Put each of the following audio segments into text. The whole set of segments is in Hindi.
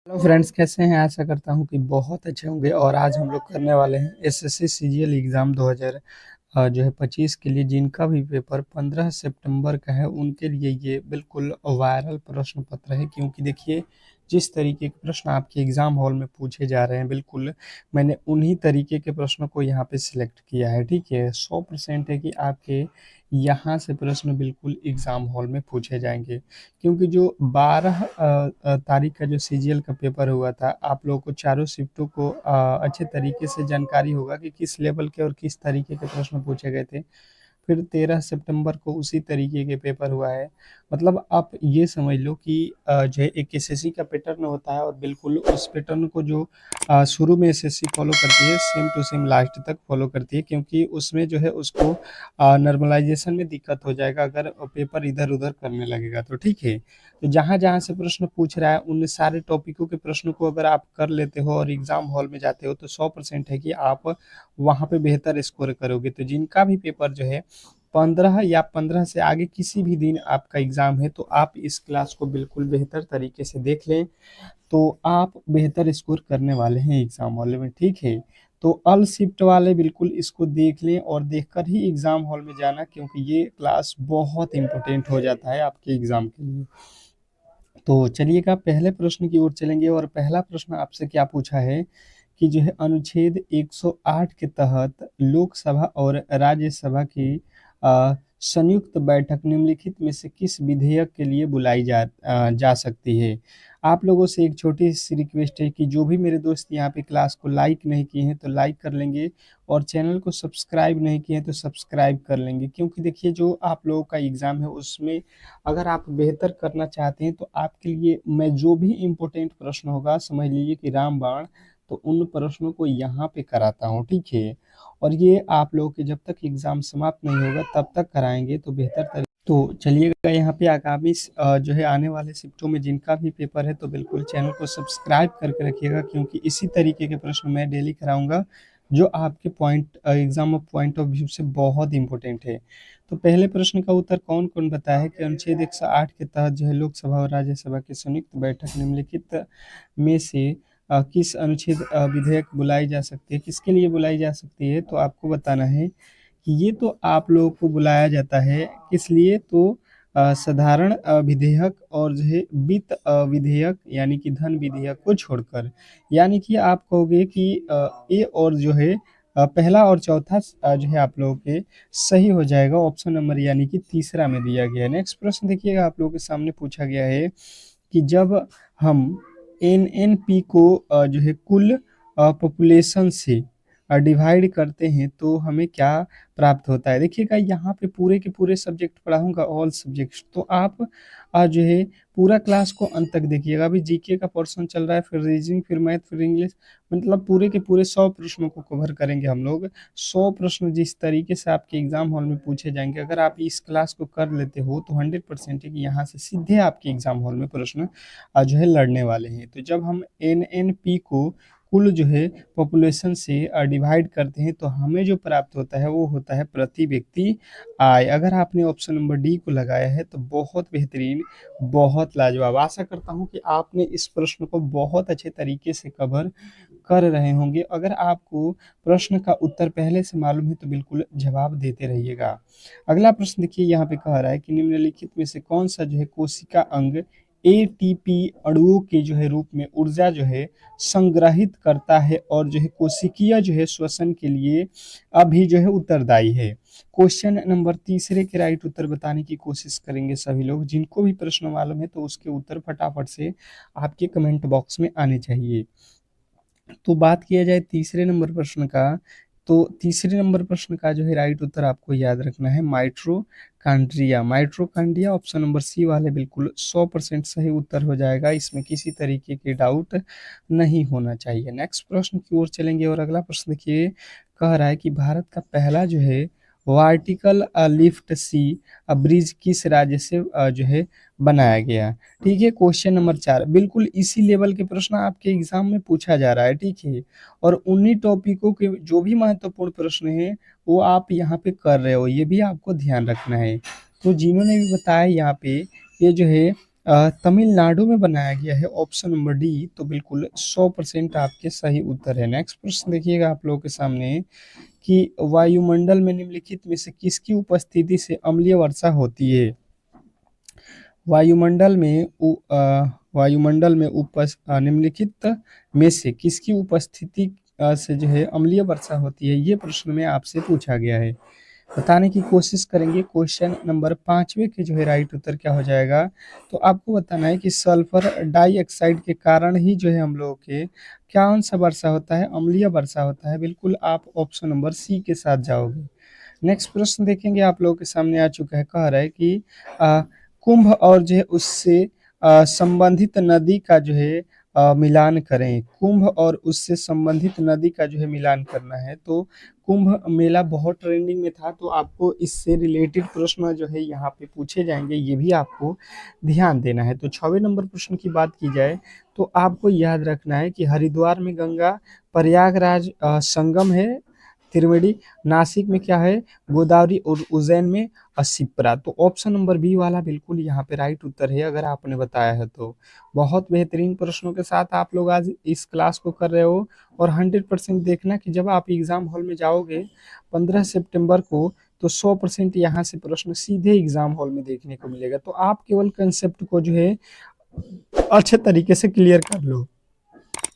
हेलो फ्रेंड्स, कैसे हैं? आशा करता हूँ कि बहुत अच्छे होंगे। और आज हम लोग करने वाले हैं एसएससी सीजीएल एग्ज़ाम 2000 जो है 25 के लिए, जिनका भी पेपर 15 सितंबर का है उनके लिए ये बिल्कुल वायरल प्रश्न पत्र है। क्योंकि देखिए, जिस तरीके के प्रश्न आपके एग्ज़ाम हॉल में पूछे जा रहे हैं, बिल्कुल मैंने उन्हीं तरीके के प्रश्नों को यहाँ पे सिलेक्ट किया है। ठीक है, 100% है कि आपके यहाँ से प्रश्न बिल्कुल एग्ज़ाम हॉल में पूछे जाएंगे। क्योंकि जो 12 तारीख का जो सीजीएल का पेपर हुआ था, आप लोगों को चारों शिफ्टों को अच्छे तरीके से जानकारी होगा कि किस लेवल के और किस तरीके के प्रश्न पूछे गए थे। फिर 13 सितंबर को उसी तरीके के पेपर हुआ है। मतलब आप ये समझ लो कि जो है एक एसएससी का पैटर्न होता है, और बिल्कुल उस पैटर्न को जो शुरू में एसएससी फॉलो करती है, सेम टू सेम लास्ट तक फॉलो करती है। क्योंकि उसमें जो है उसको नॉर्मलाइजेशन में दिक्कत हो जाएगा अगर पेपर इधर उधर करने लगेगा तो। ठीक है, तो जहाँ जहाँ से प्रश्न पूछ रहा है उन सारे टॉपिकों के प्रश्नों को अगर आप कर लेते हो और एग्जाम हॉल में जाते हो, तो 100% है कि आप वहाँ पे बेहतर स्कोर करोगे। तो जिनका भी पेपर जो है 15 या 15 से आगे किसी भी दिन आपका एग्जाम है, तो आप इस क्लास को बिल्कुल बेहतर तरीके से देख लें, तो आप बेहतर स्कोर करने वाले हैं एग्जाम हॉल में। ठीक है, तो अल शिफ्ट वाले बिल्कुल इसको देख लें और देखकर ही एग्जाम हॉल में जाना, क्योंकि ये क्लास बहुत इंपॉर्टेंट हो जाता है आपके एग्जाम के लिए। तो चलिएगा पहले प्रश्न की ओर चलेंगे, और पहला प्रश्न आपसे क्या पूछा है कि जो है अनुच्छेद 108 के तहत लोकसभा और राज्यसभा की संयुक्त बैठक निम्नलिखित में से किस विधेयक के लिए बुलाई जा सकती है। आप लोगों से एक छोटी सी रिक्वेस्ट है कि जो भी मेरे दोस्त यहाँ पे क्लास को लाइक नहीं किए हैं तो लाइक कर लेंगे, और चैनल को सब्सक्राइब नहीं किए हैं तो सब्सक्राइब कर लेंगे। क्योंकि देखिए, जो आप लोगों का एग्ज़ाम है उसमें अगर आप बेहतर करना चाहते हैं, तो आपके लिए मैं जो भी इम्पोर्टेंट प्रश्न होगा, समझ लीजिए कि रामबाण, तो उन प्रश्नों को यहाँ पे कराता हूँ। ठीक है, और ये आप लोगों के जब तक एग्ज़ाम समाप्त नहीं होगा तब तक कराएंगे, तो बेहतर तरीके। तो चलिएगा, यहाँ पे आगामी जो है आने वाले शिफ्टों में जिनका भी पेपर है, तो बिल्कुल चैनल को सब्सक्राइब करके रखिएगा, क्योंकि इसी तरीके के प्रश्न मैं डेली कराऊंगा, जो आपके exam of point of view से बहुत इंपॉर्टेंट है। तो पहले प्रश्न का उत्तर कौन कौन बताया है कि अनुच्छेद 108 के तहत जो है लोकसभा और राज्यसभा की संयुक्त बैठक निम्नलिखित में से किस अनुच्छेद विधेयक बुलाई जा सकती है, किसके लिए बुलाई जा सकती है। तो आपको बताना है कि ये तो आप लोगों को बुलाया जाता है किस लिए, तो साधारण विधेयक और जो है वित्त विधेयक यानी कि धन विधेयक को छोड़कर। यानी कि आप कहोगे कि ए और जो है पहला और चौथा जो है आप लोगों के सही हो जाएगा। ऑप्शन नंबर यानी कि तीसरा में दिया गया है। नेक्स्ट प्रश्न देखिएगा, आप लोगों के सामने पूछा गया है कि जब हम एनएनपी को जो है कुल पॉपुलेशन से डिवाइड करते हैं तो हमें क्या प्राप्त होता है। देखिएगा, यहाँ पे पूरे के पूरे सब्जेक्ट पढ़ाऊंगा, ऑल सब्जेक्ट्स, तो आप जो है पूरा क्लास को अंत तक देखिएगा। अभी जीके का पोर्शन चल रहा है, फिर रीजनिंग, फिर मैथ, फिर इंग्लिश, मतलब पूरे के पूरे 100 प्रश्नों को कवर करेंगे हम लोग। 100 प्रश्न जिस तरीके से आपके एग्जाम हॉल में पूछे जाएंगे, अगर आप इस क्लास को कर लेते हो, तो 100% है कि यहाँ से सीधे आपके एग्जाम हॉल में प्रश्न जो है लड़ने वाले हैं। तो जब हम एनएनपी को कुल जो है पॉपुलेशन से डिवाइड करते हैं, तो हमें जो प्राप्त होता है वो होता है प्रति व्यक्ति आय। अगर आपने ऑप्शन नंबर डी को लगाया है तो बहुत बेहतरीन, बहुत लाजवाब। आशा करता हूँ कि आपने इस प्रश्न को बहुत अच्छे तरीके से कवर कर रहे होंगे। अगर आपको प्रश्न का उत्तर पहले से मालूम है तो बिल्कुल जवाब देते रहिएगा। अगला प्रश्न देखिए, यहाँ पे कह रहा है कि निम्नलिखित में से कौन सा जो है कोशिका अंग एटीपी अणुओं के जो है रूप में ऊर्जा जो है संग्रहित करता है, और जो है कोशिकीय जो है श्वसन के लिए अभी जो है उत्तरदायी है। क्वेश्चन नंबर तीसरे के राइट उत्तर बताने की कोशिश करेंगे सभी लोग। जिनको भी प्रश्न मालूम है तो उसके उत्तर फटाफट से आपके कमेंट बॉक्स में आने चाहिए। तो बात किया जाए तीसरे नंबर प्रश्न का, तो तीसरे नंबर प्रश्न का जो है राइट उत्तर आपको याद रखना है mitochondria. Mitochondria option number C वाले बिल्कुल 100% सही उत्तर हो जाएगा, इसमें किसी तरीके की डाउट नहीं होना चाहिए। नेक्स्ट प्रश्न की ओर चलेंगे, और अगला प्रश्न देखिए, कह रहा है कि भारत का पहला जो है वर्टिकल लिफ्ट सी ब्रिज किस राज्य से जो है बनाया गया। ठीक है, क्वेश्चन नंबर 4 बिल्कुल इसी लेवल के प्रश्न आपके एग्जाम में पूछा जा रहा है। ठीक है, और उन्हीं टॉपिकों के जो भी महत्वपूर्ण प्रश्न हैं वो आप यहाँ पे कर रहे हो, ये भी आपको ध्यान रखना है। तो जिन्होंने भी बताया यहाँ पे, ये जो है तमिलनाडु में बनाया गया है, ऑप्शन नंबर डी तो बिल्कुल 100% आपके सही उत्तर है। नेक्स्ट प्रश्न देखिएगा आप लोगों के सामने कि वायुमंडल में निम्नलिखित में से किसकी उपस्थिति से अम्लीय वर्षा होती है। वायुमंडल में वायुमंडल में निम्नलिखित में से किसकी उपस्थिति से जो है अम्लीय वर्षा होती है, ये प्रश्न में आपसे पूछा गया है। बताने की कोशिश करेंगे। क्वेश्चन नंबर 5वें के जो है राइट उत्तर क्या हो जाएगा, तो आपको बताना है कि सल्फर डाइऑक्साइड के कारण ही जो है हम लोगों के कौन सा वर्षा होता है, अम्लीय वर्षा होता है। बिल्कुल आप ऑप्शन नंबर सी के साथ जाओगे। नेक्स्ट प्रश्न देखेंगे आप लोगों के सामने आ चुका है, कह रहा है कि कुंभ और जो है उससे संबंधित नदी का जो है मिलान करें। कुंभ और उससे संबंधित नदी का जो है मिलान करना है, तो कुंभ मेला बहुत ट्रेंडिंग में था, तो आपको इससे रिलेटेड प्रश्न जो है यहाँ पे पूछे जाएंगे, ये भी आपको ध्यान देना है। तो 6वें नंबर प्रश्न की बात की जाए तो आपको याद रखना है कि हरिद्वार में गंगा, प्रयागराज संगम है त्रिवेणी, नासिक में क्या है गोदावरी, और उज्जैन में शिप्रा। तो ऑप्शन नंबर बी वाला बिल्कुल यहाँ पे राइट उत्तर है, अगर आपने बताया है तो। बहुत बेहतरीन प्रश्नों के साथ आप लोग आज इस क्लास को कर रहे हो, और 100% देखना कि जब आप एग्जाम हॉल में जाओगे 15 सितंबर को, तो 100% यहाँ से प्रश्न सीधे एग्जाम हॉल में देखने को मिलेगा। तो आप केवल कंसेप्ट को जो है अच्छे तरीके से क्लियर कर लो।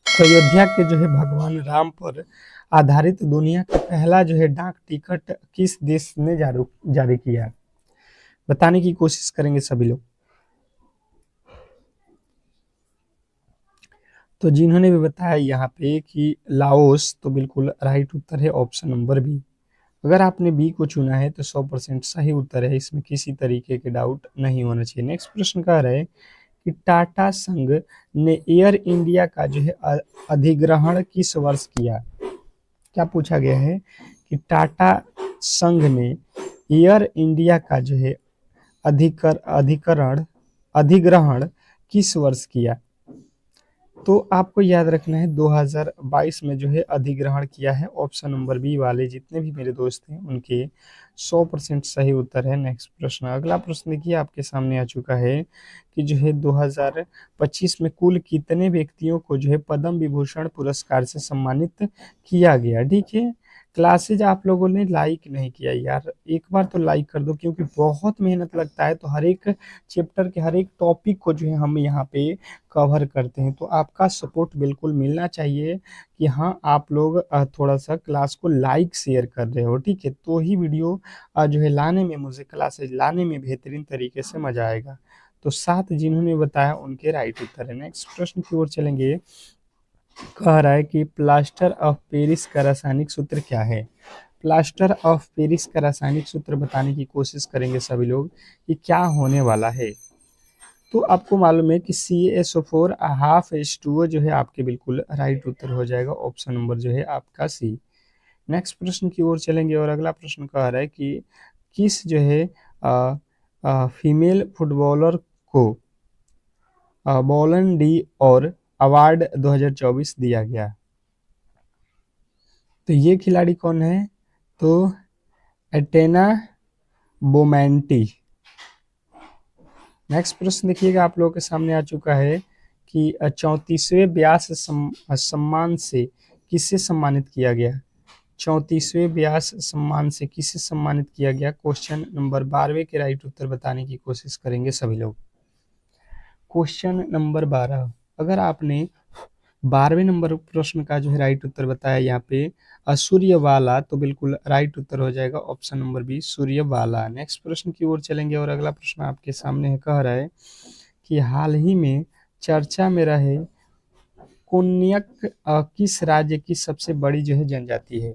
तो अयोध्या के जो है भगवान राम पर आधारित दुनिया का पहला जो है डाक टिकट किस देश ने जारी किया, बताने की कोशिश करेंगे सभी लोग। तो जिन्होंने भी बताया यहाँ पे कि लाओस, तो बिल्कुल राइट उत्तर है ऑप्शन नंबर बी। अगर आपने बी को चुना है तो 100% सही उत्तर है, इसमें किसी तरीके के डाउट नहीं होना चाहिए। नेक्स्ट प्रश्न कह रहे हैं कि टाटा संघ ने एयर इंडिया का जो है अधिग्रहण किस वर्ष किया। क्या पूछा गया है कि टाटा संघ ने एयर इंडिया का जो है अधिग्रहण किस वर्ष किया। तो आपको याद रखना है 2022 में जो है अधिग्रहण किया है। ऑप्शन नंबर बी वाले जितने भी मेरे दोस्त हैं उनके 100% सही उत्तर है। नेक्स्ट प्रश्न, अगला प्रश्न देखिए आपके सामने आ चुका है कि जो है 2025 में कुल कितने व्यक्तियों को जो है पद्म विभूषण पुरस्कार से सम्मानित किया गया। ठीक है, क्लासेज आप लोगों ने लाइक नहीं किया यार, एक बार तो लाइक कर दो, क्योंकि बहुत मेहनत लगता है। तो हर एक चैप्टर के हर एक टॉपिक को जो है हम यहाँ पे कवर करते हैं, तो आपका सपोर्ट बिल्कुल मिलना चाहिए कि हाँ आप लोग थोड़ा सा क्लास को लाइक शेयर कर रहे हो। ठीक है, तो ही वीडियो जो है लाने में, मुझे क्लासेज लाने में बेहतरीन तरीके से मजा आएगा। तो 7 जिन्होंने बताया उनके राइट उत्तर है। नेक्स्ट प्रश्न की ओर चलेंगे। कह रहा है कि प्लास्टर ऑफ पेरिस का रासायनिक सूत्र क्या है। प्लास्टर ऑफ पेरिस का रासायनिक सूत्र बताने की कोशिश करेंगे सभी लोग कि क्या होने वाला है। तो आपको मालूम है कि CaSO4 हाफ H2O जो है आपके बिल्कुल राइट उत्तर हो जाएगा, ऑप्शन नंबर जो है आपका सी। नेक्स्ट प्रश्न की ओर चलेंगे, और अगला प्रश्न कह रहा है कि किस जो है फीमेल फुटबॉलर को बॉलन डी और अवार्ड 2024 दिया गया। तो ये खिलाड़ी कौन है, तो एटेना बोमैंटी। नेक्स्ट प्रश्न देखिएगा आप लोगों के सामने आ चुका है कि 34वें व्यास सम्मान से किसे सम्मानित किया गया। 34वें व्यास सम्मान से किसे सम्मानित किया गया। क्वेश्चन नंबर 12वें के राइट उत्तर बताने की कोशिश करेंगे सभी लोग। क्वेश्चन नंबर 12, अगर आपने 12वें नंबर प्रश्न का जो है राइट उत्तर बताया यहाँ पे सूर्यवाला, तो बिल्कुल राइट उत्तर हो जाएगा option number B Suryabala. Next प्रश्न की ओर चलेंगे, और अगला प्रश्न आपके सामने है, कह रहा है कि हाल ही में चर्चा में रहे कोन्याक किस राज्य की सबसे बड़ी जो है जनजाति है।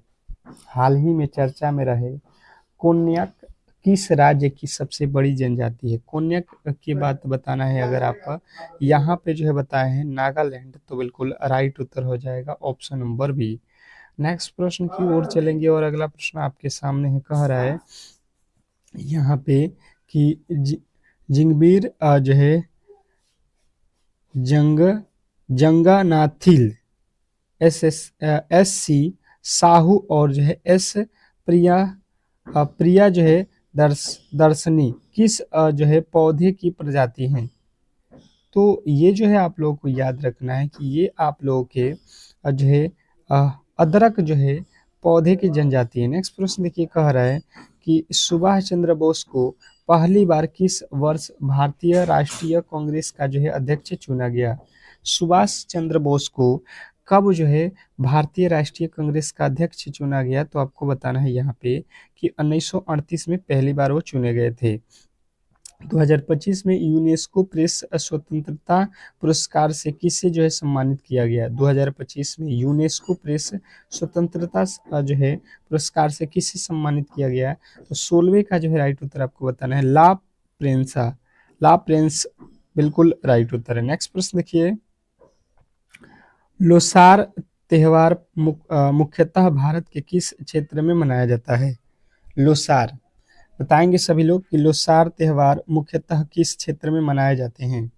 हाल ही में चर्चा में रहे कोन्याक किस राज्य की सबसे बड़ी जनजाति है। कोन्याक की बात बताना है अगर आप यहाँ पे जो है बताए हैं नागालैंड, तो बिल्कुल राइट उत्तर हो जाएगा ऑप्शन नंबर बी। नेक्स्ट प्रश्न की ओर चलेंगे, और अगला प्रश्न आपके सामने है, कह रहा है यहाँ पे कि जिंगबीर जो है जंगानाथिल SC साहू और जो है S प्रिया जो है दर्शनी किस जो है पौधे की प्रजाति हैं। तो ये जो है आप लोगों को याद रखना है कि ये आप लोगों के जो है अदरक जो है पौधे की जनजाति है। नेक्स्ट प्रश्न देखिए, कह रहा है कि सुभाष चंद्र बोस को पहली बार किस वर्ष भारतीय राष्ट्रीय कांग्रेस का जो है अध्यक्ष चुना गया? सुभाष चंद्र बोस को कब जो है भारतीय राष्ट्रीय कांग्रेस का अध्यक्ष चुना गया? तो आपको बताना है यहाँ पे कि 1938 में पहली बार वो चुने गए थे। 2025 में यूनेस्को प्रेस स्वतंत्रता पुरस्कार से किसे जो है सम्मानित किया गया? 2025 में यूनेस्को प्रेस स्वतंत्रता जो है पुरस्कार से किसे सम्मानित किया गया? तो 16वें का जो है राइट उत्तर आपको बताना है ला प्रेंसा, ला प्रेंस बिल्कुल राइट उत्तर है। नेक्स्ट प्रश्न देखिए, लोसार त्योहार मुख्यतः भारत के किस क्षेत्र में मनाया जाता है? लोसार बताएंगे सभी लोग कि लोसार त्योहार मुख्यतः किस क्षेत्र में मनाए जाते हैं?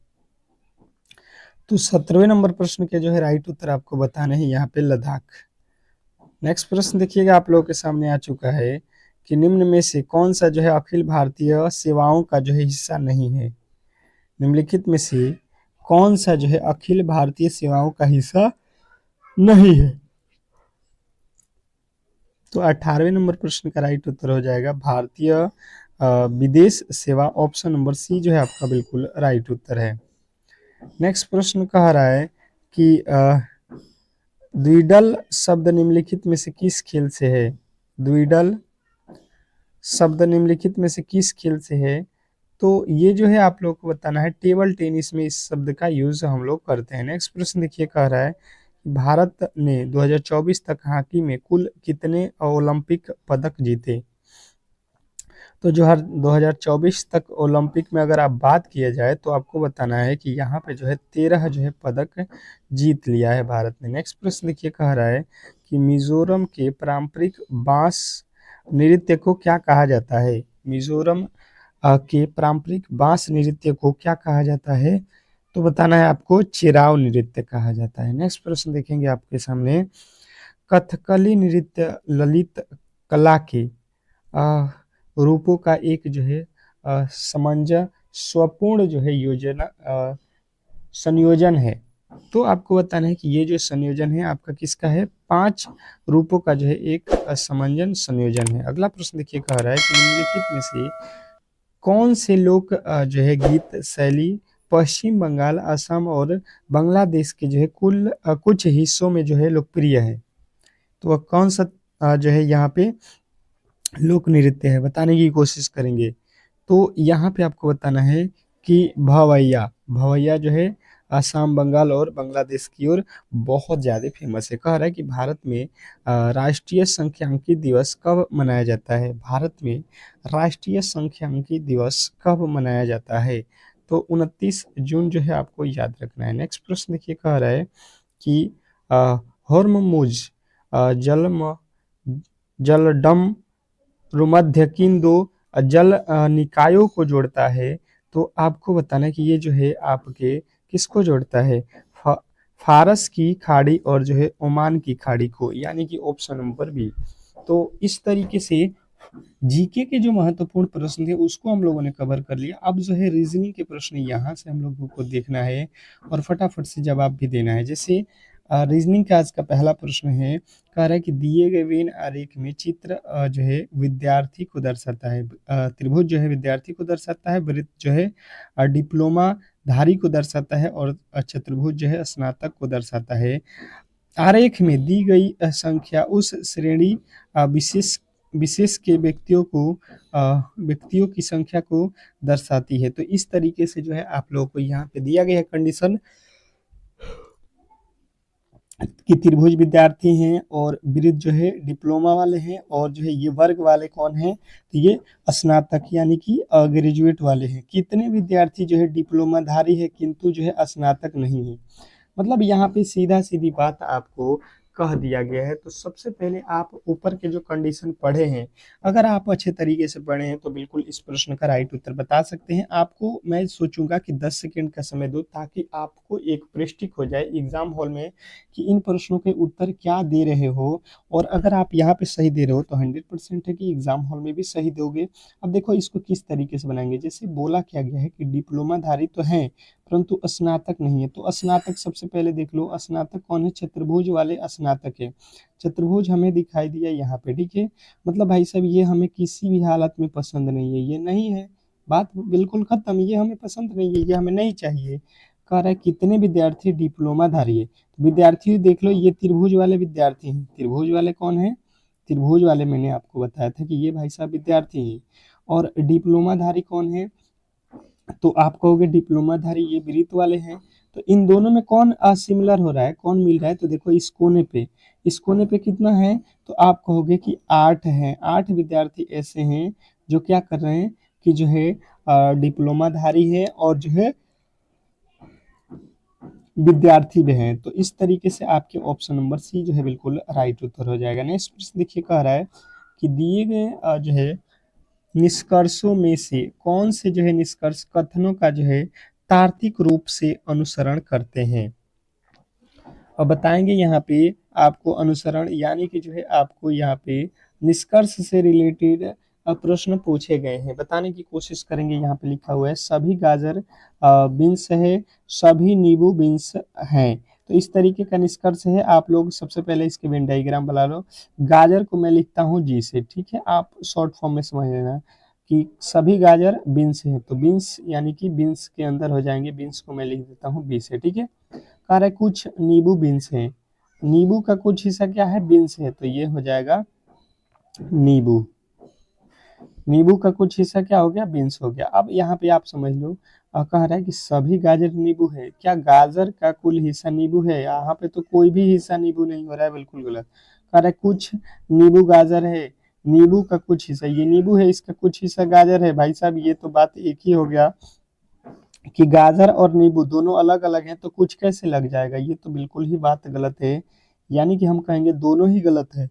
तो 17वें नंबर प्रश्न के जो है राइट उत्तर आपको बताने हैं यहाँ पे लद्दाख। नेक्स्ट प्रश्न देखिएगा, आप लोगों के सामने आ चुका है कि निम्न में से कौन सा जो है अखिल भारतीय सेवाओं का जो है हिस्सा नहीं है? निम्नलिखित में से कौन सा जो है अखिल भारतीय सेवाओं का हिस्सा नहीं है? तो 18वें नंबर प्रश्न का राइट उत्तर हो जाएगा भारतीय विदेश सेवा, ऑप्शन नंबर सी जो है आपका बिल्कुल राइट उत्तर है। नेक्स्ट प्रश्न कह रहा है कि द्विडल शब्द निम्नलिखित में से किस खेल से है? द्विडल शब्द निम्नलिखित में से किस खेल से है? तो ये जो है आप लोग को बताना है टेबल टेनिस में इस शब्द का यूज हम लोग करते हैं। नेक्स्ट प्रश्न देखिए, कह रहा है भारत ने 2024 तक हॉकी में कुल कितने ओलंपिक पदक जीते? तो जो हर 2024 तक ओलंपिक में अगर आप बात किया जाए तो आपको बताना है कि यहाँ पे जो है 13 जो है पदक जीत लिया है भारत ने। नेक्स्ट प्रश्न देखिए, कह रहा है कि मिजोरम के पारंपरिक बांस नृत्य को क्या कहा जाता है? मिजोरम के पारंपरिक बांस नृत्य को क्या कहा जाता है? तो बताना है आपको चिराव नृत्य कहा जाता है। नेक्स्ट प्रश्न देखेंगे आपके सामने, कथकली नृत्य ललित कला के रूपों का एक जो है सामंजस्यपूर्ण जो है संयोजन है। तो आपको बताना है कि ये जो संयोजन है आपका किसका है? 5 रूपों का जो है एक समंजन संयोजन है। अगला प्रश्न देखिए, कह रहा है कि निम्नलिखित में से कौन से लोक जो है गीत शैली पश्चिम बंगाल, असम और बांग्लादेश के जो है कुछ हिस्सों में जो है लोकप्रिय है? तो वह कौन सा जो है यहाँ पे लोक नृत्य है, बताने की कोशिश करेंगे। तो यहाँ पे आपको बताना है कि भवैया, भवैया जो है असम, बंगाल और बांग्लादेश की ओर बहुत ज़्यादा फेमस है। कह रहा है कि भारत में राष्ट्रीय सांख्यिकी दिवस कब मनाया जाता है? भारत में राष्ट्रीय सांख्यिकी दिवस कब मनाया जाता है? तो 29 जून जो है आपको याद रखना है। नेक्स्ट प्रश्न देखिए, कह रहा है कि हॉर्मुज़ जलडम भूमध्य किन 2 जल निकायों को जोड़ता है? तो आपको बताना है कि ये जो है आपके किसको जोड़ता है? फारस की खाड़ी और जो है ओमान की खाड़ी को, यानी कि ऑप्शन नंबर बी। तो इस तरीके से जीके के जो महत्वपूर्ण प्रश्न थे उसको हम लोगों ने कवर कर लिया। अब जो है रीजनिंग के प्रश्न यहाँ से हम लोगों को देखना है और फटाफट से जवाब भी देना है। जैसे रीजनिंग का आज का पहला प्रश्न है, कह रहा है कि दिए गए वेन आरेख में चित्र जो है विद्यार्थी को दर्शाता है। त्रिभुज जो है विद्यार्थी को दर्शाता है, वृत्त जो है डिप्लोमा धारी को दर्शाता है और चतुर्भुज जो है स्नातक को दर्शाता है। आरेख में दी गई संख्या उस श्रेणी विशेष विशेष के व्यक्तियों की संख्या को दर्शाती है। तो इस तरीके से जो है आप लोगों को यहाँ पे दिया गया है कंडीशन कि त्रिभुज विद्यार्थी हैं और वृत्त जो है डिप्लोमा वाले हैं और जो है ये वर्ग वाले कौन हैं? तो ये स्नातक यानी कि ग्रेजुएट वाले हैं। कितने विद्यार्थी जो है डिप्लोमा धारी है किंतु जो है स्नातक नहीं है? मतलब यहाँ पे सीधा सीधी बात आपको कह दिया गया है। तो सबसे पहले आप ऊपर के जो कंडीशन पढ़े हैं, अगर आप अच्छे तरीके से पढ़े हैं तो बिल्कुल इस प्रश्न का राइट उत्तर बता सकते हैं। आपको मैं सोचूंगा कि 10 सेकंड का समय दो ताकि आपको एक पृष्ठिक हो जाए एग्जाम हॉल में कि इन प्रश्नों के उत्तर क्या दे रहे हो। और अगर आप यहाँ पे सही दे रहे हो तो 100% है कि एग्जाम हॉल में भी सही दोगे। अब देखो इसको किस तरीके से बनाएंगे, जैसे बोला क्या गया है कि डिप्लोमा धारी तो हैं परंतु स्नातक नहीं है। तो स्नातक सबसे पहले देख लो, स्नातक कौन है? चतुर्भुज वाले स्नातक है। चतुर्भुज हमें दिखाई दिया यहाँ पे, ठीक है। मतलब भाई साहब ये हमें किसी भी हालत में पसंद नहीं है, ये नहीं है, बात बिल्कुल खत्म, ये हमें पसंद नहीं है, ये हमें नहीं चाहिए। कह रहा है कितने विद्यार्थी डिप्लोमा धारी है। तो विद्यार्थी देख लो, ये त्रिभुज वाले विद्यार्थी हैं। त्रिभुज वाले कौन है? त्रिभुज वाले मैंने आपको बताया था कि ये भाई साहब विद्यार्थी हैं। और डिप्लोमा धारी कौन है? तो आप कहोगे डिप्लोमा धारी ये वृत्त वाले हैं। तो इन दोनों में कौन सिमिलर हो रहा है, कौन मिल रहा है? तो देखो इस कोने पे, इस कोने पे कितना है? तो आप कहोगे कि 8 है। 8 विद्यार्थी ऐसे हैं जो क्या कर रहे हैं कि जो है डिप्लोमा धारी है और जो है विद्यार्थी भी हैं। तो इस तरीके से आपके ऑप्शन नंबर सी जो है बिल्कुल राइट उत्तर हो जाएगा। नेक्स्ट प्रश्न देखिए, कह रहा है कि दिए गए जो है निष्कर्षों में से कौन से जो है निष्कर्ष कथनों का जो है तार्किक रूप से अनुसरण करते हैं। और बताएंगे यहाँ पे आपको अनुसरण, यानी कि जो है आपको यहाँ पे निष्कर्ष से रिलेटेड प्रश्न पूछे गए हैं, बताने की कोशिश करेंगे। यहाँ पे लिखा हुआ है सभी गाजर बीन्स है, सभी नींबू बीन्स हैं। तो इस तरीके का निष्कर्ष है। आप लोग सबसे पहले इसके वेन डायग्राम बना लो। गाजर को मैं लिखता हूँ जी से, ठीक है, आप शॉर्ट फॉर्म में समझ लेना कि सभी गाजर बीन्स हैं। तो बीन्स यानी कि बीन्स के अंदर हो जाएंगे, बीन्स को मैं लिख देता हूँ बी से, ठीक है। कह रहा है कुछ नींबू बीन्स हैं, नींबू का कुछ हिस्सा क्या है? बीन्स है, तो ये हो जाएगा नींबू। नींबू का कुछ हिस्सा क्या हो गया? बीन्स हो गया। अब यहाँ पे आप समझ लो, कह रहा है कि सभी गाजर नींबू है। क्या गाजर का कुल हिस्सा नींबू है? यहाँ पे तो कोई भी हिस्सा नींबू नहीं हो रहा है, बिल्कुल गलत। कह रहा है कुछ नींबू गाजर है, नींबू का कुछ हिस्सा, ये नींबू है, इसका कुछ हिस्सा गाजर है। भाई साहब ये तो बात एक ही हो गया कि गाजर और नींबू दोनों अलग अलग हैं, तो कुछ कैसे लग जाएगा? ये तो बिल्कुल ही बात गलत है। यानी कि हम कहेंगे दोनों ही गलत है,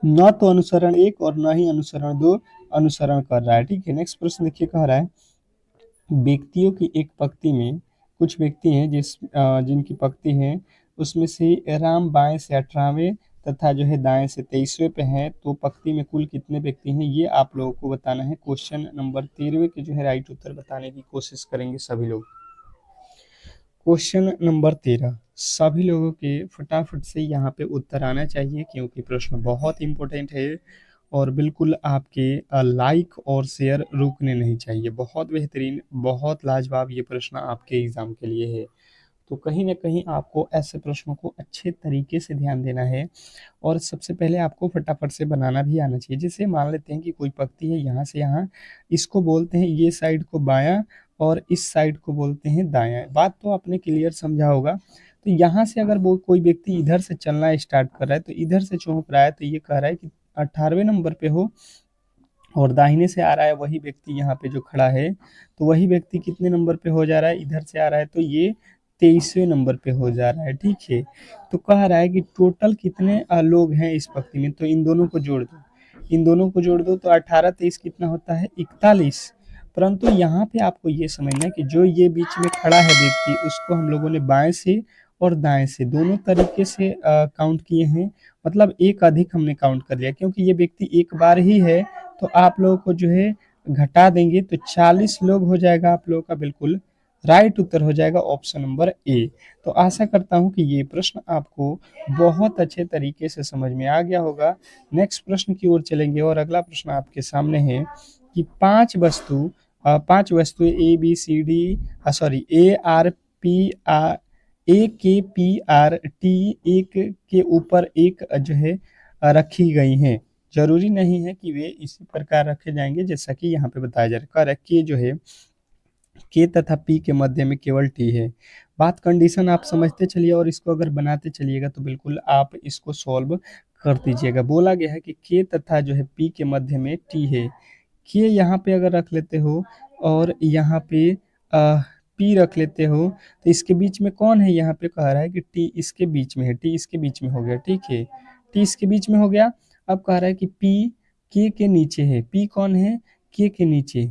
न तो अनुसरण एक और न ही अनुसरण दो अनुसरण कर रहा है, ठीक है। नेक्स्ट प्रश्न देखिए, कह रहा है व्यक्तियों की एक पंक्ति में कुछ व्यक्ति हैं जिनकी पंक्ति है, उसमें से राम बाएं से 18वें तथा जो है दाएं से 23वें पे हैं। तो पंक्ति में कुल कितने व्यक्ति हैं, ये आप लोगों को बताना है। क्वेश्चन नंबर 13वें के जो है राइट उत्तर बताने की कोशिश करेंगे सभी लोग। क्वेश्चन नंबर 13, सभी लोगों के फटाफट से यहाँ पे उत्तर आना चाहिए, क्योंकि प्रश्न बहुत इंपॉर्टेंट है और बिल्कुल आपके लाइक और शेयर रुकने नहीं चाहिए। बहुत बेहतरीन, बहुत लाजवाब ये प्रश्न आपके एग्जाम के लिए है। तो कहीं ना कहीं आपको ऐसे प्रश्नों को अच्छे तरीके से ध्यान देना है और सबसे पहले आपको फटाफट से बनाना भी आना चाहिए। जैसे मान लेते हैं कि कोई पंक्ति है यहाँ से यहाँ, इसको बोलते हैं ये साइड को बायां और इस साइड को बोलते हैं दायां। बात तो आपने क्लियर समझा होगा। तो यहाँ से अगर वो कोई व्यक्ति इधर से चलना स्टार्ट कर रहा है, तो इधर से चौंक रहा है, तो ये कह रहा है कि 18वें नंबर पे हो, और दाहिने से आ रहा है वही व्यक्ति यहाँ पे जो खड़ा है, तो वही व्यक्ति कितने नंबर पे हो जा रहा है? इधर से आ रहा है, तो ये 23वें नंबर पे हो जा रहा है, ठीक है। तो कह रहा है कि टोटल कितने लोग हैं इस पंक्ति में, तो इन दोनों को जोड़ दो, इन दोनों को जोड़ दो, तो 18 23 कितना होता है? 41। परंतु यहाँ पे आपको ये समझना है कि जो ये बीच में खड़ा है व्यक्ति, उसको हम लोगों ने बाएं से और दाएं से दोनों तरीके से काउंट किए हैं। मतलब एक अधिक हमने काउंट कर लिया, क्योंकि ये व्यक्ति एक बार ही है, तो आप लोगों को जो है घटा देंगे तो 40 लोग हो जाएगा। आप लोगों का बिल्कुल राइट उत्तर हो जाएगा ऑप्शन नंबर ए। तो आशा करता हूं कि ये प्रश्न आपको बहुत अच्छे तरीके से समझ में आ गया होगा। नेक्स्ट प्रश्न की ओर चलेंगे और अगला प्रश्न आपके सामने है कि पांच वस्तुएं A B C D sorry A R P R A K P R T एक के ऊपर एक जो है रखी गई हैं। जरूरी नहीं है कि वे इसी प्रकार रखे जाएंगे, जैसा कि यहाँ पे बताया जा रहा है के जो है के तथा पी के मध्य में केवल टी है। बात कंडीशन आप समझते चलिए और इसको अगर बनाते चलिएगा तो बिल्कुल आप इसको सॉल्व कर दीजिएगा। बोला गया है कि के तथा जो है पी के मध्य में टी है। के यहाँ पे अगर रख लेते हो और यहाँ पे पी रख लेते हो, तो इसके बीच में कौन है? यहाँ पे कह रहा है कि टी इसके बीच में है, टी इसके बीच में हो गया, ठीक है, टी इसके बीच में हो गया। अब कह रहा है कि पी के नीचे है। पी कौन है? के नीचे।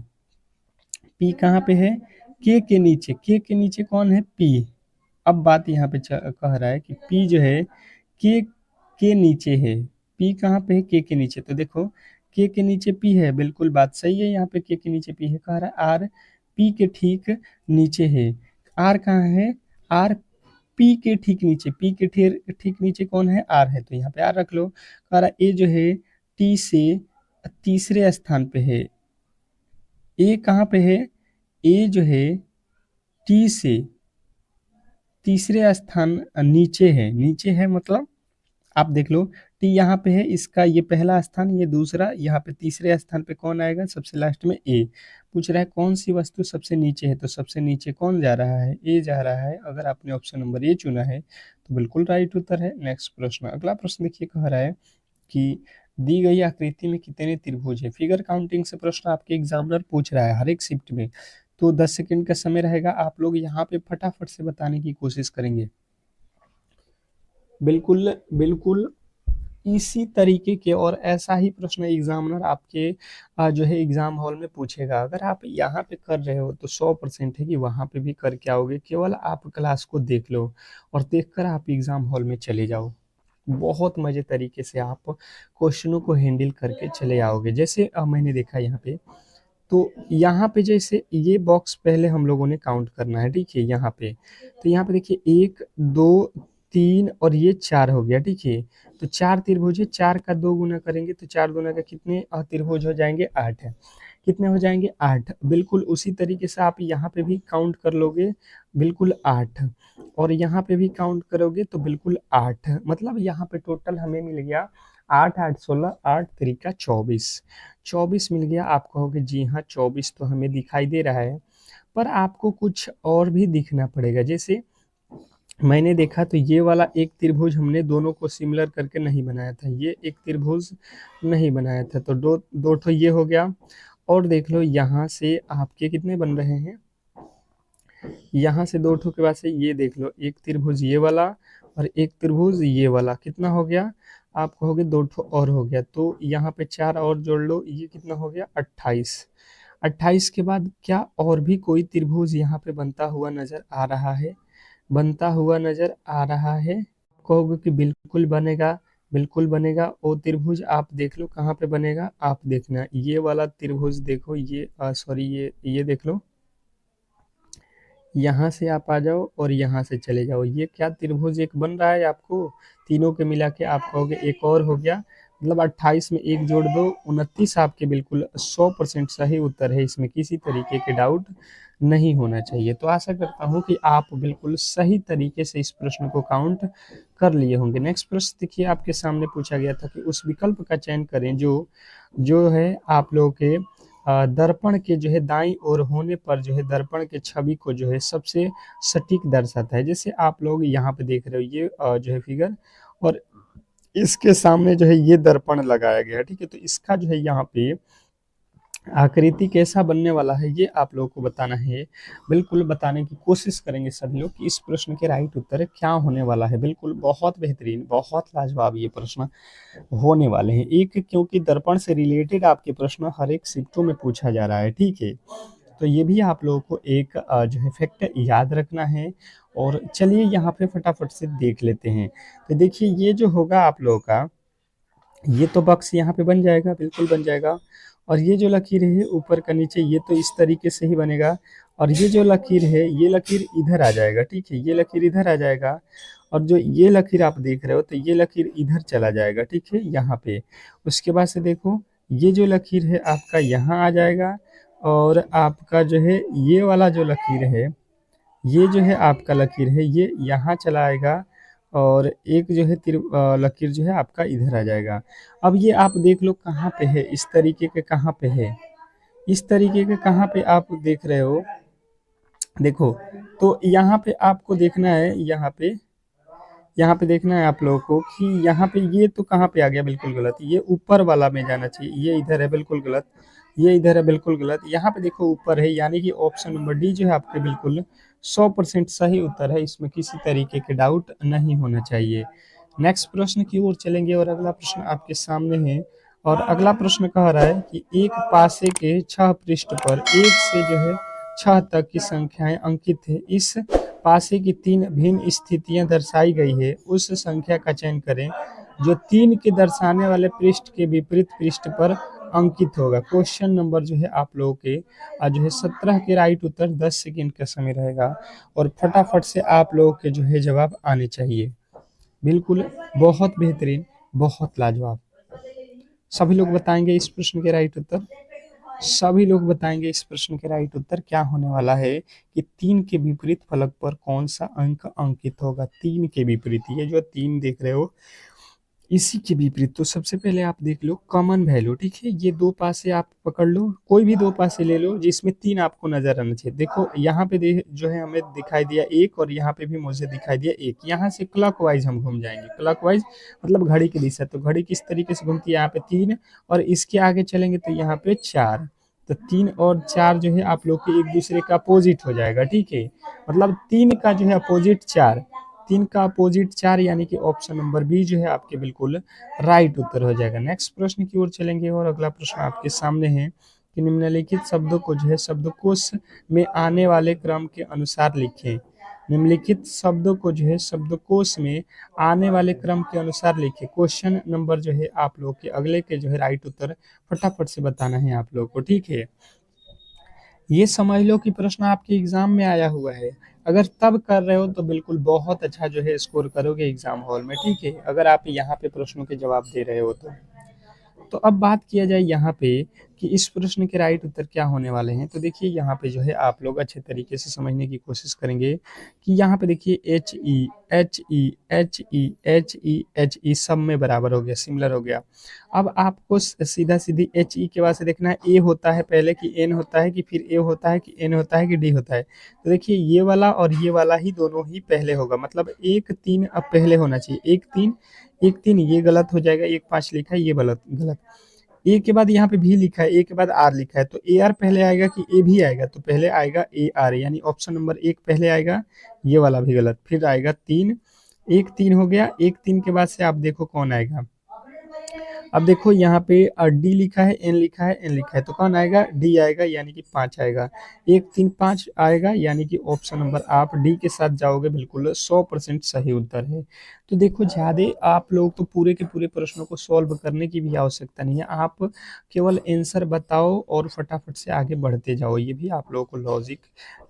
पी कहाँ पे है? के नीचे। के नीचे कौन है? पी। अब बात यहाँ पे कह रहा है कि पी जो है के नीचे है। पी कहाँ पे है? के नीचे। तो देखो के नीचे पी है, बिल्कुल बात सही है, यहाँ पे के नीचे पी है, कह रहा है आर पी के ठीक नीचे है। आर कहाँ है? आर पी के ठीक नीचे, पी के ठीक नीचे कौन है? आर है, तो यहाँ पे आर रख लो। कह रहा ए जो है टी से तीसरे स्थान पे है। ए कहाँ पे है? ए जो है टी से तीसरे स्थान नीचे है, नीचे है मतलब आप देख लो, टी यहाँ पे है, इसका ये पहला स्थान, ये दूसरा, यहाँ पे तीसरे स्थान पे कौन आएगा? सबसे लास्ट में ए। पूछ रहा है कौन सी वस्तु सबसे नीचे है, तो सबसे नीचे कौन जा रहा है? ए जा रहा है। अगर आपने ऑप्शन नंबर ए चुना है तो बिल्कुल राइट उत्तर है। नेक्स्ट प्रश्न, अगला प्रश्न देखिए, कह रहा है कि दी गई आकृति में कितने त्रिभुज है? फिगर काउंटिंग से प्रश्न आपके एग्जामिनर पूछ रहा है हर एक शिफ्ट में, तो 10 सेकंड का समय रहेगा। आप लोग यहाँ पे फटाफट से बताने की कोशिश करेंगे। बिल्कुल बिल्कुल इसी तरीके के और ऐसा ही प्रश्न एग्जामिनर आपके जो है एग्जाम हॉल में पूछेगा। अगर आप यहाँ पे कर रहे हो तो 100% है कि वहाँ पे भी करके आओगे। केवल आप क्लास को देख लो और देखकर आप एग्जाम हॉल में चले जाओ। बहुत मजे तरीके से आप क्वेश्चनों को हैंडल करके चले आओगे। जैसे मैंने देखा यहाँ पे, तो यहाँ पे जैसे ये बॉक्स पहले हम लोगों ने काउंट करना है, ठीक है। यहाँ पे तो यहाँ पे देखिए 1 2 3 और ये 4 हो गया, ठीक है। तो 4 त्रिभुज है, 4 का 2 गुना करेंगे तो 4 गुना का कितने त्रिभुज हो जाएंगे? 8 है। कितने हो जाएंगे? 8। बिल्कुल उसी तरीके से आप यहाँ पे भी काउंट कर लोगे, बिल्कुल 8, और यहाँ पे भी काउंट करोगे तो बिल्कुल 8। मतलब यहाँ पे टोटल हमें मिल गया 8 8 16 8 तरीका 24, 24 मिल गया। आप कहोगे जी हाँ 24 तो हमें दिखाई दे रहा है, पर आपको कुछ और भी दिखना पड़ेगा। जैसे मैंने देखा तो ये वाला एक त्रिभुज हमने दोनों को सिमिलर करके नहीं बनाया था, ये एक त्रिभुज नहीं बनाया था, तो दो ठो ये हो गया। और देख लो यहाँ से आपके कितने बन रहे हैं, यहाँ से 2 ठो के बाद से ये देख लो, एक त्रिभुज ये वाला और एक त्रिभुज ये वाला, कितना हो गया? आप कहोगे 2 ठो और हो गया, तो यहाँ पे 4 और जोड़ लो, ये कितना हो गया? 28। 28 के बाद क्या और भी कोई त्रिभुज यहाँ पे बनता हुआ नजर आ रहा है? बनता हुआ नजर आ रहा है? कहोगे कि बिल्कुल बनेगा, बिल्कुल बनेगा। वो त्रिभुज आप देख लो कहाँ पे बनेगा, आप देखना ये वाला त्रिभुज देखो, ये सॉरी ये देख लो, यहाँ से आप आ जाओ और यहाँ से चले जाओ, ये क्या त्रिभुज एक बन रहा है आपको, तीनों के मिला के आप कहोगे एक और हो गया। मतलब 28 में एक जोड़ दो 29 आपके बिल्कुल 100% सही उत्तर है। इसमें किसी तरीके के डाउट नहीं होना चाहिए। तो आशा करता हूँ कि आप बिल्कुल सही तरीके से इस प्रश्न को काउंट कर लिए होंगे। नेक्स्ट प्रश्न देखिए, आपके सामने पूछा गया था कि उस विकल्प का चयन करें जो जो है आप लोगों के दर्पण के जो है दाईं ओर होने पर जो है दर्पण के छवि को जो है सबसे सटीक दर्शाता है। जैसे आप लोग यहाँ पे देख रहे हो ये जो है फिगर, और इसके सामने जो है ये दर्पण लगाया गया है, ठीक है। तो इसका जो है यहाँ पे आकृति कैसा बनने वाला है ये आप लोगों को बताना है। बिल्कुल बताने की कोशिश करेंगे सभी लोग कि इस प्रश्न के राइट उत्तर क्या होने वाला है। बिल्कुल बहुत बेहतरीन, बहुत लाजवाब ये प्रश्न होने वाले हैं। एक क्योंकि दर्पण से रिलेटेड आपके प्रश्न हर एक शिफ्टों में पूछा जा रहा है, ठीक है। तो ये भी आप लोगों को एक जो है फैक्ट याद रखना है। और चलिए यहाँ पे फटाफट से देख लेते हैं। तो देखिए ये जो होगा आप लोगों का, ये तो बॉक्स यहाँ पे बन जाएगा, बिल्कुल बन जाएगा। और ये जो लकीर है ऊपर का नीचे, ये तो इस तरीके से ही बनेगा। और ये जो लकीर है, ये लकीर इधर आ जाएगा, ठीक है। ये लकीर इधर आ जाएगा, और जो ये लकीर आप देख रहे हो तो ये लकीर इधर चला जाएगा, ठीक है, यहाँ पे। उसके बाद से देखो ये जो लकीर है आपका यहाँ आ जाएगा, और आपका जो है ये वाला जो लकीर है, ये जो है आपका लकीर है, ये यहाँ चला आएगा, और एक जो है लकीर जो है आपका इधर आ जाएगा। अब ये आप देख लो कहाँ पे है, इस तरीके के कहाँ पे है, इस तरीके के कहाँ पे आप देख रहे हो, देखो। तो यहाँ पे आपको देखना है, यहाँ पे देखना है आप लोगों को कि यहाँ पे ये तो कहाँ पे आ गया, बिल्कुल गलत। ये ऊपर वाला में जाना चाहिए, ये इधर है, बिल्कुल गलत। ये इधर है, बिल्कुल गलत। यहाँ पे देखो ऊपर है, यानी कि ऑप्शन नंबर डी जो है आपके बिल्कुल 100% सही उत्तर है। इसमें किसी तरीके के डाउट नहीं होना चाहिए। नेक्स्ट प्रश्न की ओर चलेंगे, और अगला प्रश्न आपके सामने है। और अगला प्रश्न कह रहा है कि एक पासे के 6 पृष्ठ पर 1 से जो है 6 तक की संख्याएं अंकित है। इस पासे की 3 भिन्न स्थितियां दर्शाई गई है। उस संख्या का चयन करें जो 3 के दर्शाने वाले पृष्ठ के विपरीत पृष्ठ पर अंकित होगा। क्वेश्चन नंबर जो है आप लोगों के जो है 17 के राइट उत्तर 10 सेकंड का समय रहेगा और फटाफट से आप लोगों के जो है जवाब आने चाहिए। बिल्कुल, बहुत बेहतरीन, बहुत लाजवाब। सभी लोग बताएंगे इस प्रश्न के राइट उत्तर। सभी लोग बताएंगे इस प्रश्न के राइट उत्तर। क्या होने वाला है कि 3 के विपरीत फलक पर कौन सा अंक अंकित होगा? 3 के विपरीत, ये जो 3 देख रहे हो इसी के विपरीत। तो सबसे पहले आप देख लो कॉमन वैल्यू, ठीक है। ये दो पासे आप पकड़ लो, कोई भी दो पासे ले लो जिसमें 3 आपको नजर आना चाहिए। देखो यहाँ पे जो है हमें दिखाई दिया 1 और यहाँ पे भी मुझे दिखाई दिया 1। यहाँ से क्लॉकवाइज हम घूम जाएंगे। क्लॉकवाइज मतलब घड़ी की दिशा। तो घड़ी किस तरीके से घूमती है? यहाँ पे 3 और इसके आगे चलेंगे तो यहाँ पे 4। तो 3 और 4 जो है आप लोग के एक दूसरे का अपोजिट हो जाएगा, ठीक है। मतलब 3 का जो है अपोजिट 4, 3 का अपोजिट 4, यानी कि ऑप्शन नंबर बी जो है आपके बिल्कुल राइट उत्तर हो जाएगा। नेक्स्ट प्रश्न की ओर चलेंगे और अगला प्रश्न आपके सामने है कि निम्नलिखित शब्दों को जो है शब्दकोश में आने वाले क्रम के अनुसार लिखें। निम्नलिखित शब्दों को जो है शब्दकोश में आने वाले क्रम के अनुसार लिखें। क्वेश्चन नंबर जो है आप लोग के अगले के जो है राइट उत्तर फटाफट से बताना है आप लोग को, ठीक है। ये समझ लो कि प्रश्न आपके एग्जाम में आया हुआ है। अगर तब कर रहे हो तो बिल्कुल बहुत अच्छा जो है स्कोर करोगे एग्जाम हॉल में, ठीक है। अगर आप यहाँ पे प्रश्नों के जवाब दे रहे हो तो अब बात किया जाए यहाँ पे कि इस प्रश्न के राइट उत्तर क्या होने वाले हैं। तो देखिए यहाँ पे जो है आप लोग अच्छे तरीके से समझने की कोशिश करेंगे कि यहाँ पे देखिए H E H E H E H E H E सब में बराबर हो गया, सिमिलर हो गया। अब आपको सीधा सीधी एच ई के बाद से देखना है ए होता है पहले कि एन होता है कि फिर ए होता है कि एन होता है कि डी होता है। तो देखिए ये वाला और ये वाला ही दोनों ही पहले होगा, मतलब 1 3 अब पहले होना चाहिए। 1 3 ये गलत हो जाएगा, 1 5 लिखा है ये गलत गलत। ए के बाद यहाँ पे भी लिखा है, ए के बाद आर लिखा है, तो ए आर पहले आएगा कि ए भी आएगा? तो पहले आएगा ए आर, यानी ऑप्शन नंबर 1 पहले आएगा। ये वाला भी गलत। फिर आएगा 3, 1 3 हो गया। 1 3 के बाद से आप देखो कौन आएगा। अब देखो यहाँ पे डी लिखा है, एन लिखा है, एन लिखा है, तो कौन आएगा? डी आएगा, यानी कि 5 आएगा। 1 3 5 आएगा, यानी कि ऑप्शन नंबर आप डी के साथ जाओगे, बिल्कुल 100% सही उत्तर है। तो देखो ज्यादा आप लोग तो पूरे के पूरे प्रश्नों को सॉल्व करने की भी आवश्यकता नहीं है। आप केवल आंसर बताओ और फटाफट से आगे बढ़ते जाओ, ये भी आप लोगों को लॉजिक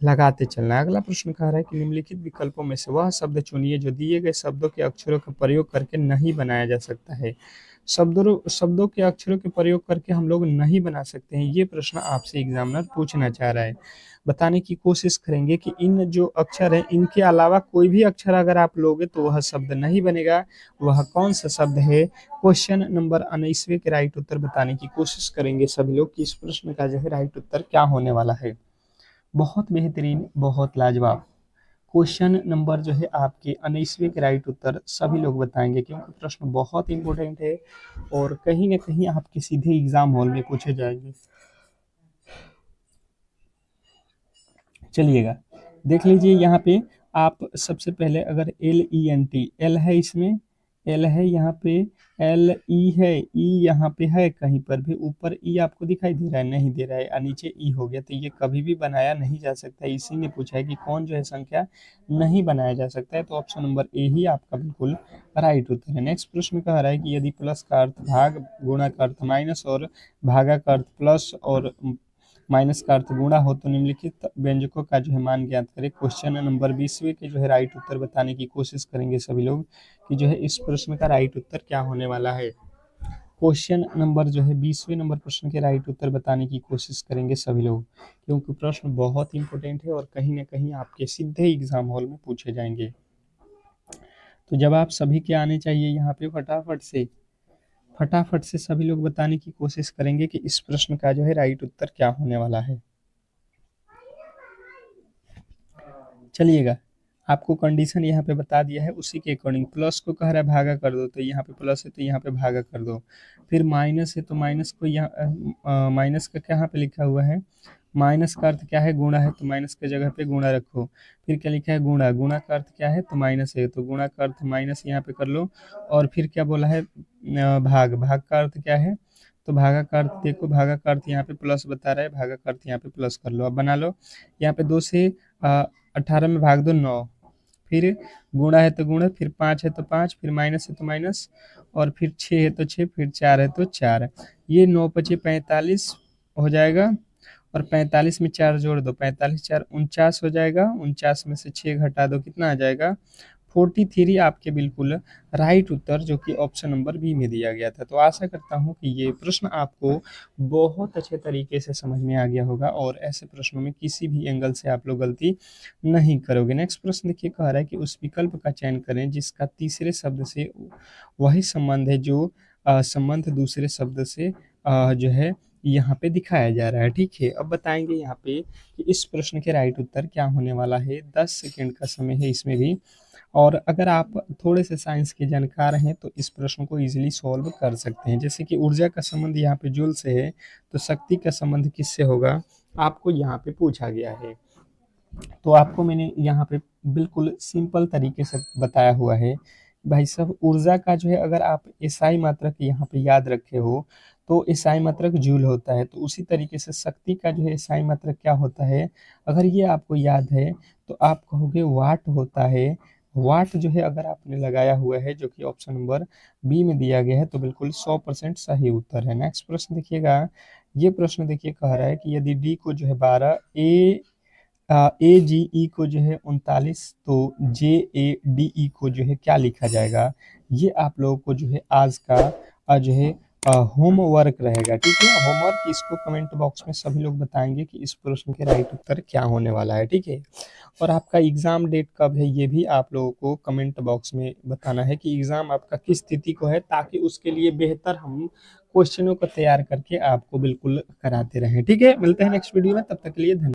लगाते चलना है। अगला प्रश्न कह रहा है कि निम्नलिखित विकल्पों में से वह शब्द चुनिए जो दिए गए शब्दों के अक्षरों का प्रयोग करके नहीं बनाया जा सकता है। शब्दों के अक्षरों के प्रयोग करके हम लोग नहीं बना सकते हैं, ये प्रश्न आपसे एग्जामिनर पूछना चाह रहा है। बताने की कोशिश करेंगे कि इन जो अक्षर हैं इनके अलावा कोई भी अक्षर अगर आप लोगे तो वह शब्द नहीं बनेगा। वह कौन सा शब्द है? क्वेश्चन नंबर 19वें के राइट उत्तर बताने की कोशिश करेंगे सभी लोग कि इस प्रश्न का जो है राइट उत्तर क्या होने वाला है। बहुत बेहतरीन, बहुत लाजवाब। क्वेश्चन नंबर जो है आपके 19वें के राइट उत्तर सभी लोग बताएंगे, क्योंकि प्रश्न बहुत इंपॉर्टेंट है और कहीं ना कहीं आपके सीधे एग्जाम हॉल में पूछे जाएंगे। चलिएगा देख लीजिए यहाँ पे। आप सबसे पहले अगर LENT, एल है इसमें, एल है यहाँ पे, LE है, ई यहाँ पे है, कहीं पर भी ऊपर ई आपको दिखाई दे रहा है? नहीं दे रहा है, और नीचे ई हो गया। तो ये कभी भी बनाया नहीं जा सकता। इसी ने पूछा है कि कौन जो है संख्या नहीं बनाया जा सकता है, तो ऑप्शन नंबर ए ही आपका बिल्कुल राइट उत्तर है। नेक्स्ट प्रश्न कह रहा है कि यदि प्लस का अर्थ भाग, गुणा का अर्थ माइनस और भागा का अर्थ प्लस और माइनस का अर्थ गुणा हो तो निम्नलिखित व्यंजकों का जो है मान ज्ञात करें। क्वेश्चन नंबर 20वें के जो है राइट उत्तर बताने की कोशिश करेंगे सभी लोग कि जो है इस प्रश्न का राइट उत्तर क्या होने वाला है। क्वेश्चन नंबर जो है 20वें नंबर प्रश्न के राइट उत्तर बताने की कोशिश करेंगे सभी लोग, क्योंकि प्रश्न बहुत इंपॉर्टेंट है और कहीं ना कहीं आपके सीधे एग्जाम हॉल में पूछे जाएंगे। तो जवाब सभी के आने चाहिए यहाँ पे फटाफट से सभी लोग बताने की कोशिश करेंगे कि इस प्रश्न का जो है राइट उत्तर क्या होने वाला है। चलिएगा, आपको कंडीशन यहाँ पे बता दिया है, उसी के अकॉर्डिंग प्लस को कह रहा है भागा कर दो, तो यहाँ पे प्लस है तो यहाँ पे भागा कर दो। फिर माइनस है तो माइनस को यहाँ माइनस का क्या यहाँ पे लिखा हुआ है? माइनस का अर्थ क्या है? गुणा है, तो माइनस के जगह पे गुणा रखो। फिर क्या लिखा है? गुणा, गुणा का अर्थ क्या है? तो माइनस है, तो गुणा का अर्थ माइनस यहाँ पे कर लो। और फिर क्या बोला है? भाग, भाग का अर्थ क्या है? तो भागा का अर्थ देखो, भागा का अर्थ यहाँ पे प्लस बता रहा है, भागा का अर्थ यहाँ पे प्लस कर लो। अब बना लो, यहाँ पे 2 से 18 में भाग दो 9, फिर गुणा है तो गुणा, फिर 5 है तो 5, फिर माइनस है तो माइनस, और फिर 6 है तो 6, फिर 4 है तो 4। ये 9 पचे 45 हो जाएगा, और 45 में 4 जोड़ दो, 45 4 49 हो जाएगा, 49 में से 6 घटा दो, कितना आ जाएगा 43। आपके बिल्कुल राइट उत्तर जो कि ऑप्शन नंबर बी में दिया गया था। तो आशा करता हूँ कि ये प्रश्न आपको बहुत अच्छे तरीके से समझ में आ गया होगा, और ऐसे प्रश्नों में किसी भी एंगल से आप लोग गलती नहीं करोगे। नेक्स्ट प्रश्न देखिए, कह रहा है कि उस विकल्प का चयन करें जिसका तीसरे शब्द से वही संबंध है जो संबंध दूसरे शब्द से जो है यहाँ पे दिखाया जा रहा है। ठीक है, अब बताएंगे यहाँ पे कि इस प्रश्न के राइट उत्तर क्या होने वाला है। 10 सेकंड का समय है इसमें भी, और अगर आप थोड़े से साइंस के जानकार हैं तो इस प्रश्न को इजीली सॉल्व कर सकते हैं। जैसे कि ऊर्जा का संबंध यहाँ पे जूल से है, तो शक्ति का संबंध किससे होगा, आपको यहाँ पे पूछा गया है। तो आपको मैंने यहाँ पे बिल्कुल सिंपल तरीके से बताया हुआ है भाई साहब। ऊर्जा का जो है, अगर आप एसआई मात्रक यहाँ पे याद रखे हो तो एसआई मात्रक जूल होता है, तो उसी तरीके से शक्ति का जो है एसआई मात्रक क्या होता है, अगर ये आपको याद है तो आप कहोगे वाट होता है। वाट जो है अगर आपने लगाया हुआ है, जो कि ऑप्शन नंबर बी में दिया गया है, तो बिल्कुल 100% सही उत्तर है। नेक्स्ट प्रश्न देखिएगा, ये प्रश्न देखिए कह रहा है कि यदि डी को जो है 12, ए जी ई को जो है 39, तो जे ए डी ई को जो है क्या लिखा जाएगा। ये आप लोगों को जो है आज का जो है होमवर्क रहेगा। ठीक है, होमवर्क इसको कमेंट बॉक्स में सभी लोग बताएंगे कि इस प्रश्न के राइट उत्तर क्या होने वाला है। ठीक है, और आपका एग्ज़ाम डेट कब है ये भी आप लोगों को कमेंट बॉक्स में बताना है कि एग्ज़ाम आपका किस तिथि को है, ताकि उसके लिए बेहतर हम क्वेश्चनों को तैयार करके आपको बिल्कुल कराते रहें। ठीक है, मिलते हैं नेक्स्ट वीडियो में, तब तक के लिए धन्यवाद।